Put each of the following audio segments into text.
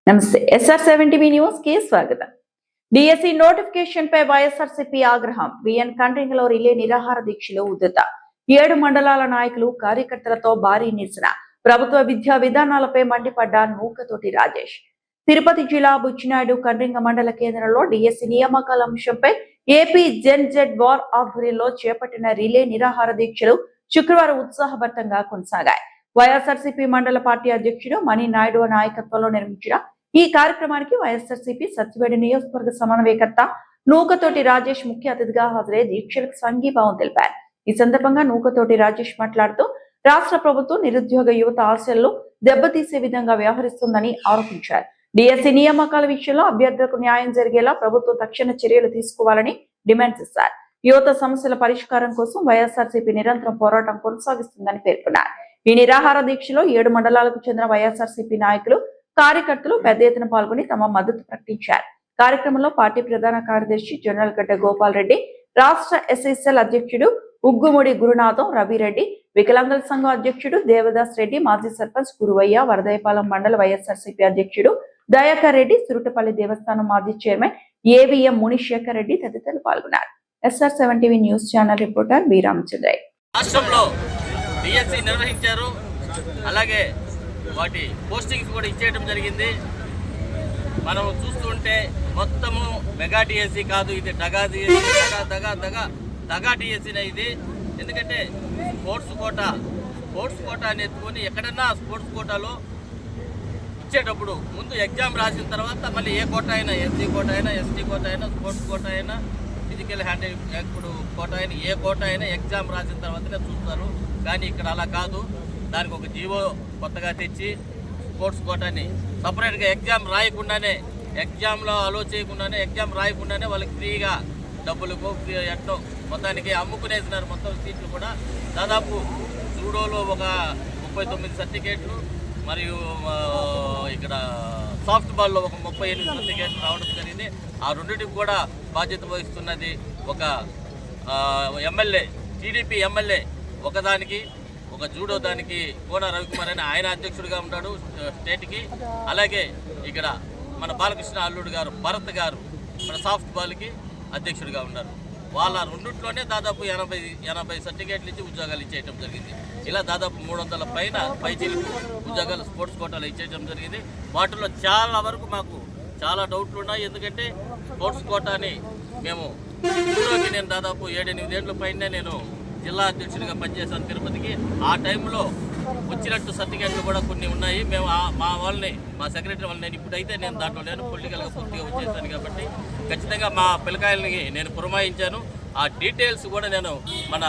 నమస్తే SR7 news కి స్వాగతం. డిఎస్సి నోటిఫికేషన్ పై వైఎస్ఆర్సీపీ ఆగ్రహం. విఎన్ కండ్రింగలో రిలే నిరాహార దీక్షలో ఉద్ధృత. 7 మండలాల నాయకులు కార్యకర్తలతో భారీ నిరసన. ప్రభుత్వ విద్యా విధానాలపై మండిపడ్డ నూకతోటి రాజేష్. తిరుపతి జిల్లా బుచ్చినాయుడు కండ్రింగ మండల కేంద్రంలో డిఎస్సి నియామకాల అంశంపై ఏపీ జెడ్ వార్ ఆధ్వర్యంలో చేపట్టిన రిలే నిరాహార దీక్షలు శుక్రవారం ఉత్సాహభరితంగా కొనసాగాయి. వైఎస్ఆర్సీపీ మండల పార్టీ అధ్యక్షుడు మణి నాయుడు నాయకత్వంలో నిర్వహించిన ఈ కార్యక్రమానికి వైఎస్ఆర్సీపీ సత్యవేడు నియోజకవర్గ సమన్వయకర్త నూకతోటి రాజేష్ ముఖ్య అతిథిగా హాజరై దీక్షలకు సంఘీభావం తెలిపారు. ఈ సందర్భంగా నూకతోటి రాజేష్ మాట్లాడుతూ రాష్ట్ర ప్రభుత్వం నిరుద్యోగ యువత ఆశలను దెబ్బతీసే విధంగా వ్యవహరిస్తుందని ఆరోపించారు. డిఎస్సి నియామకాల విషయంలో అభ్యర్థులకు న్యాయం జరిగేలా ప్రభుత్వం తక్షణ చర్యలు తీసుకోవాలని డిమాండ్ చేశారు. యువత సమస్యల పరిష్కారం కోసం వైఎస్ఆర్సీపీ నిరంతరం పోరాటం కొనసాగిస్తుందని పేర్కొన్నారు. ఈ నిరాహార దీక్షలో 7 మండలాలకు చెందిన వైఎస్ఆర్సీపీ నాయకులు కార్యకర్తలు పెద్ద ఎత్తున పాల్గొని తమ మద్దతు ప్రకటించారు. కార్యక్రమంలో పార్టీ ప్రధాన కార్యదర్శి జనరల్ గడ్డ గోపాల్ రెడ్డి, రాష్ట్ర ఎస్ఎస్ఎల్ అధ్యక్షుడు ఉగ్గుముడి గురునాథం రవిరెడ్డి, వికలాంగుల సంఘం అధ్యక్షుడు దేవదాస్ రెడ్డి, మాజీ సర్పంచ్ గురువయ్య, వరదయపాలెం మండల వైఎస్ఆర్సీపీ అధ్యక్షుడు దయాకర్ రెడ్డి, సురుటపల్లి దేవస్థానం మాజీ చైర్మన్ ఏవిఎం మునిశేఖర్ రెడ్డి తదితరులు పాల్గొన్నారు. SR7 news channel reporter B Ramachandraiah. రాష్ట్రంలో డిఎస్సి నిర్వహించారు. అలాగే వాటి పోస్టింగ్స్ కూడా ఇచ్చేయడం జరిగింది. మనం చూస్తుంటే మొత్తము మెగా డిఎస్సి కాదు, ఇది దగా డిఎస్సి, దగా డిఎస్సినే ఇది. ఎందుకంటే స్పోర్ట్స్ కోటాని ఎత్తుకొని ఎక్కడన్నా స్పోర్ట్స్ కోటాలో ఇచ్చేటప్పుడు ముందు ఎగ్జామ్ రాసిన తర్వాత మళ్ళీ ఏ కోట అయినా, ఎస్సీ కోట అయినా, ఎస్టీ కోట అయినా, స్పోర్ట్స్ కోట అయినా, ఫిజికల్ హ్యాండిక్యాప్డ్ కోట అయినా, ఏ కోట అయినా ఎగ్జామ్ రాసిన తర్వాతనే చూస్తారు. కానీ ఇక్కడ అలా కాదు. దానికి ఒక జీవో కొత్తగా తెచ్చి స్పోర్ట్స్ కోటాని సపరేట్గా ఎగ్జామ్ రాయకుండానే, ఎగ్జామ్లో అలో చేయకుండానే, ఎగ్జామ్ రాయకుండానే వాళ్ళకి ఫ్రీగా డబ్బులకు ఎట్టో మొత్తానికి అమ్ముకునేసినారు. మొత్తం సీట్లు కూడా దాదాపు జూడోలో ఒక 39 సర్టిఫికేట్లు, మరియు ఇక్కడ సాఫ్ట్ బాల్లో ఒక 38 సర్టిఫికేట్లు రావడం జరిగింది. ఆ రెండింటికి కూడా బాధ్యత వహిస్తున్నది ఒక ఎమ్మెల్యే, టీడీపీ ఎమ్మెల్యే. ఒకదానికి, ఒక జూడో దానికి కోన రవికుమార్ అని ఆయన అధ్యక్షుడిగా ఉన్నాడు స్టేట్కి. అలాగే ఇక్కడ మన బాలకృష్ణ అల్లుడు గారు, భరత్ గారు మన సాఫ్ట్ బాల్కి అధ్యక్షుడిగా ఉన్నారు. వాళ్ళ రెండిట్లోనే దాదాపు 80 సర్టిఫికేట్లు ఇచ్చి ఉద్యోగాలు ఇచ్చేయడం జరిగింది. ఇలా దాదాపు 300 పైచీలకు ఉద్యోగాలు స్పోర్ట్స్ కోటాలు ఇచ్చేయడం జరిగింది. వాటిలో చాలా వరకు మాకు చాలా డౌట్లు ఉన్నాయి. ఎందుకంటే స్పోర్ట్స్ కోటాని మేము జూడోకి నేను దాదాపు 7-8 ఏళ్ళ పైనే నేను జిల్లా అధ్యక్షుడిగా పనిచేశాను తిరుపతికి. ఆ టైంలో వచ్చినట్టు సర్టిఫికేట్లు కూడా కొన్ని ఉన్నాయి. మేము మా వాళ్ళని, మా సెక్రటరీ వాళ్ళని, నేను ఇప్పుడైతే నేను దాంట్లో నేను పొలిటికల్గా పూర్తిగా వచ్చేసాను కాబట్టి ఖచ్చితంగా మా పిల్లకాయలని నేను పురమాయించాను. ఆ డీటెయిల్స్ కూడా నేను మన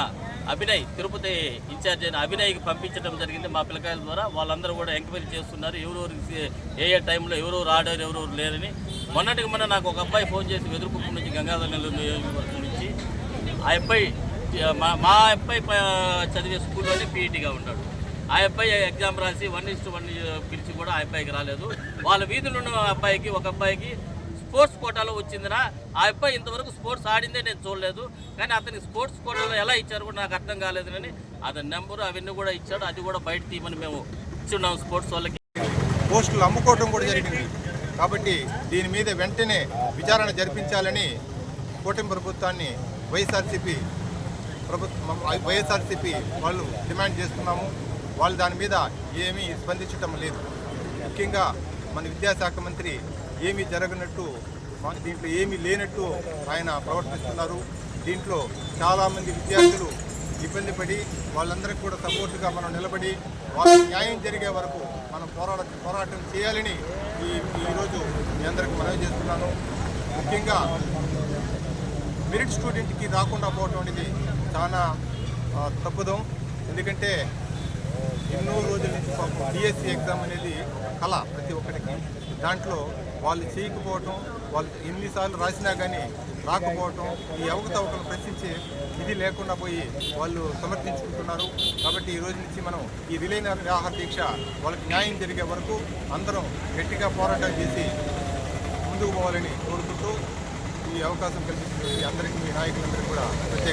అభినయ్, తిరుపతి ఇన్ఛార్జ్ అయిన అభినయ్కి పంపించడం జరిగింది మా పిల్లకాయల ద్వారా. వాళ్ళందరూ కూడా ఎంక్వైరీ చేస్తున్నారు, ఎవరెవరు ఏ టైంలో ఎవరెవరు ఆడారు, ఎవరెవరు లేరని. మొన్న నాకు ఒక అబ్బాయి ఫోన్ చేసి వెదురుకుప్పం నుంచి, గంగాధర నెల్లూరు నియోజకవర్గం నుంచి, ఆ అబ్బాయి మా అబ్బాయి చదివే స్కూల్లోనే పీఈటీగా ఉన్నాడు. ఆ అబ్బాయి ఎగ్జామ్ రాసి 1:1 పిలిచి కూడా ఆ అబ్బాయికి రాలేదు. వాళ్ళ వీధులు ఉన్న అబ్బాయికి, ఒక అబ్బాయికి స్పోర్ట్స్ కోటాలో వచ్చిందినా. ఆ అబ్బాయి ఇంతవరకు స్పోర్ట్స్ ఆడిందే నేను చూడలేదు. కానీ అతనికి స్పోర్ట్స్ కోటాలో ఎలా ఇచ్చారు కూడా నాకు అర్థం కాలేదు. కానీ అతని నెంబరు అవన్నీ కూడా ఇచ్చాడు. అది కూడా బయట తీయమని మేము ఇచ్చున్నాం స్పోర్ట్స్ వాళ్ళకి. పోస్టులు అమ్ముకోవడం కూడా జరిగింది. కాబట్టి దీని మీద వెంటనే విచారణ జరిపించాలని కూటమి ప్రభుత్వాన్ని వైఎస్ఆర్సీపీ వాళ్ళు డిమాండ్ చేస్తున్నాము. వాళ్ళు దాని మీద ఏమీ స్పందించటం లేదు. ముఖ్యంగా మన విద్యాశాఖ మంత్రి ఏమీ జరగనట్టు, దీంట్లో ఏమీ లేనట్టు ఆయన ప్రవర్తిస్తున్నారు. దీంట్లో చాలామంది విద్యార్థులు ఇబ్బంది పడి, వాళ్ళందరికీ కూడా సపోర్టుగా మనం నిలబడి వాళ్ళకి న్యాయం జరిగే వరకు మనం పోరాటం చేయాలని ఈరోజు మీ అందరికీ మనవి చేస్తున్నాను. ముఖ్యంగా మెరిట్ స్టూడెంట్కి రాకుండా పోవటం అనేది చాలా తప్పుదం. ఎందుకంటే ఎన్నో రోజుల నుంచి పాపం డిఎస్సి ఎగ్జామ్ అనేది కళ ప్రతి ఒక్కరికి. దాంట్లో వాళ్ళు చేయకపోవటం, వాళ్ళు ఎన్నిసార్లు రాసినా కానీ రాకపోవటం, ఈ అవకతవకలు ప్రశ్నించే ఇది లేకుండా పోయి వాళ్ళు సమర్థించుకుంటున్నారు. కాబట్టి ఈ రోజు నుంచి మనం ఈ రిలే నిరాహార దీక్ష వాళ్ళకి న్యాయం జరిగే వరకు అందరం గట్టిగా పోరాటం చేసి ముందుకు పోవాలని కోరుకుంటూ ఈ అవకాశం కల్పిస్తున్న అందరికీ, మీ నాయకులందరికీ కూడా ప్రత్యేక